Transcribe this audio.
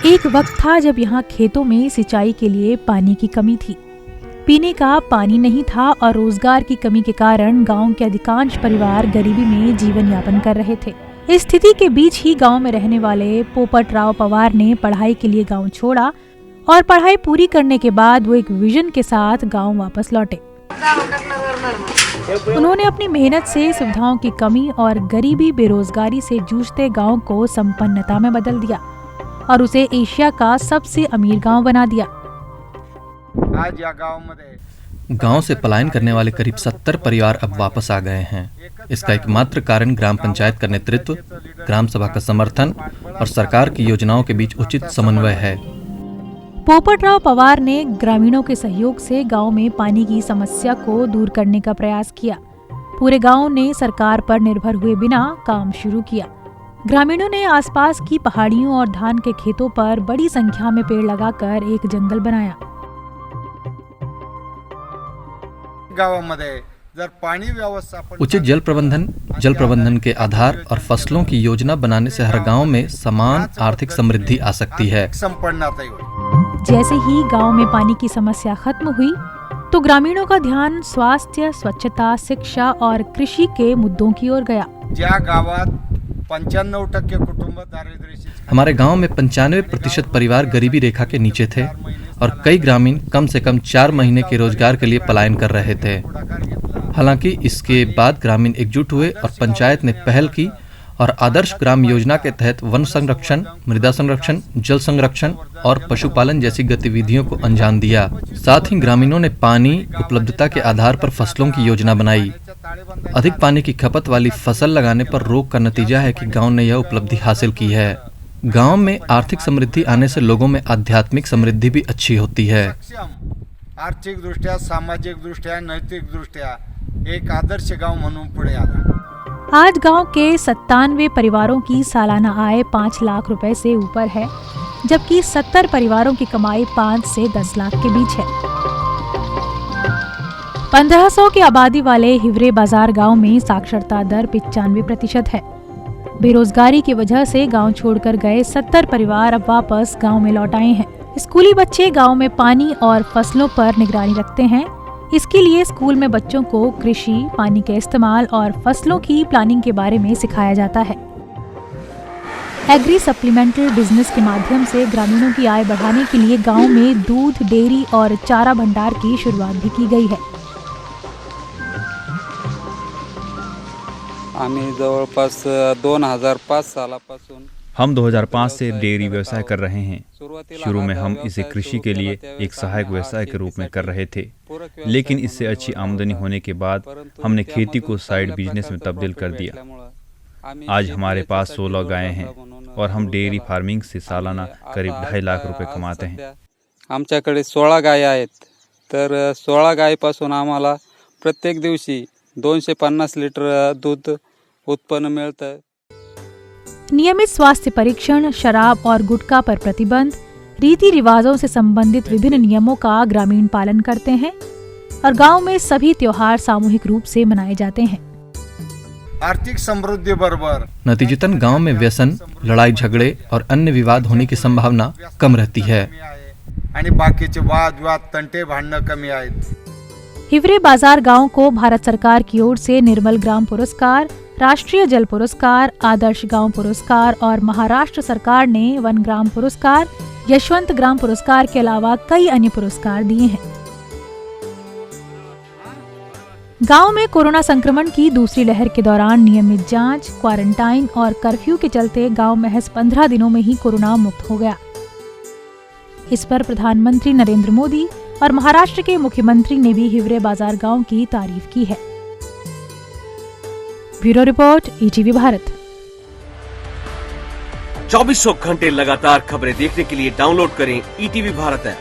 एक वक्त था जब यहाँ खेतों में सिंचाई के लिए पानी की कमी थी। पीने का पानी नहीं था और रोजगार की कमी के कारण गांव के अधिकांश परिवार गरीबी में जीवन यापन कर रहे थे। इस स्थिति के बीच ही गांव में रहने वाले पोपटराव पवार ने पढ़ाई के लिए गांव छोड़ा और पढ़ाई पूरी करने के बाद वो एक विजन के साथ गांव वापस लौटे। उन्होंने अपनी मेहनत से सुविधाओं की कमी और गरीबी बेरोजगारी से जूझते गांव को संपन्नता में बदल दिया और उसे एशिया का सबसे अमीर गांव बना दिया। आज या गांव से पलायन करने वाले करीब 70 परिवार अब वापस आ गए हैं। इसका एकमात्र कारण ग्राम पंचायत का नेतृत्व, ग्राम सभा का समर्थन और सरकार की योजनाओं के बीच उचित समन्वय है। पोपटराव पवार ने ग्रामीणों के सहयोग से गांव में पानी की समस्या को दूर करने का प्रयास किया। पूरे गांव ने सरकार पर निर्भर हुए बिना काम शुरू किया। ग्रामीणों ने आसपास की पहाड़ियों और धान के खेतों पर बड़ी संख्या में पेड़ लगाकर एक जंगल बनाया। उचित जल प्रबंधन के आधार और फसलों की योजना बनाने से हर गांव में समान आर्थिक समृद्धि आ सकती है। जैसे ही गांव में पानी की समस्या खत्म हुई तो ग्रामीणों का ध्यान स्वास्थ्य, स्वच्छता, शिक्षा और कृषि के मुद्दों की ओर गया। हमारे गांव में 95% परिवार गरीबी रेखा के नीचे थे और कई ग्रामीण कम से कम 4 महीने के रोजगार के लिए पलायन कर रहे थे। हालांकि इसके बाद ग्रामीण एकजुट हुए और पंचायत ने पहल की और आदर्श ग्राम योजना के तहत वन संरक्षण, मृदा संरक्षण, जल संरक्षण और पशुपालन जैसी गतिविधियों को अंजाम दिया। साथ ही ग्रामीणों ने पानी उपलब्धता के आधार पर फसलों की योजना बनाई। अधिक पानी की खपत वाली फसल लगाने पर रोक का नतीजा है कि गांव ने यह उपलब्धि हासिल की है। गांव में आर्थिक समृद्धि आने से लोगों में आध्यात्मिक समृद्धि भी अच्छी होती है। आर्थिक दृष्ट्या, सामाजिक दृष्ट्या, नैतिक दृष्ट्या एक आदर्श गांव म्हणून पुढे आला। आज गांव के 97 परिवारों की सालाना आय 5 लाख रुपए से ऊपर है, जबकि 70 परिवारों की कमाई 5 से 10 लाख के बीच है। 1500 की आबादी वाले हिवरे बाजार गांव में साक्षरता दर 95% है। बेरोजगारी की वजह से गांव छोड़कर गए 70 परिवार अब वापस गांव में लौट आए हैं। स्कूली बच्चे गांव में पानी और फसलों पर निगरानी रखते हैं। इसके लिए स्कूल में बच्चों को कृषि, पानी के इस्तेमाल और फसलों की प्लानिंग के बारे में सिखाया जाता है। एग्री सप्लीमेंटल बिजनेस के माध्यम से ग्रामीणों की आय बढ़ाने के लिए गांव में दूध, डेयरी और चारा भंडार की शुरुआत भी की गई है। आम्ही जवळपास 2005 सालापासून हम 2005 से डेयरी व्यवसाय कर रहे हैं। शुरू में हम इसे कृषि के लिए एक सहायक व्यवसाय के रूप में कर रहे थे, लेकिन इससे अच्छी आमदनी होने के बाद हमने खेती को साइड बिजनेस में तब्दील कर दिया। आज हमारे पास 16 गायें हैं और हम डेयरी फार्मिंग से सालाना करीब 2.5 लाख रुपए कमाते हैं। आमच्याकडे 16 गाय आहेत, तर 16 गायीपासून आम्हाला प्रत्येक दिवशी 250 लिटर दूध उत्पन्न मिळतं। नियमित स्वास्थ्य परीक्षण, शराब और गुटखा पर प्रतिबंध, रीति रिवाजों से संबंधित विभिन्न नियमों का ग्रामीण पालन करते हैं और गांव में सभी त्योहार सामूहिक रूप से मनाए जाते हैं। आर्थिक समृद्धि बरोबर नतीजतन गांव में व्यसन, लड़ाई झगड़े और अन्य विवाद होने की संभावना कम रहती है आणि बाकीचे वाद विवाद, तंटे, भांडणं कमी आहेत। हिवरे बाजार गांव को भारत सरकार की ओर से निर्मल ग्राम पुरस्कार, राष्ट्रीय जल पुरस्कार, आदर्श गांव पुरस्कार और महाराष्ट्र सरकार ने वन ग्राम पुरस्कार, यशवंत ग्राम पुरस्कार के अलावा कई अन्य पुरस्कार दिए हैं। गांव में कोरोना संक्रमण की दूसरी लहर के दौरान नियमित जांच, क्वारंटाइन और कर्फ्यू के चलते गांव महज 15 दिनों में ही कोरोना मुक्त हो गया। इस पर प्रधानमंत्री नरेंद्र मोदी और महाराष्ट्र के मुख्यमंत्री ने भी हिवरे बाजार गांव की तारीफ की है। Bureau report, ETV Bharat. 24 घंटे लगातार खबरें देखने के लिए डाउनलोड करें ईटीवी भारत ऐप।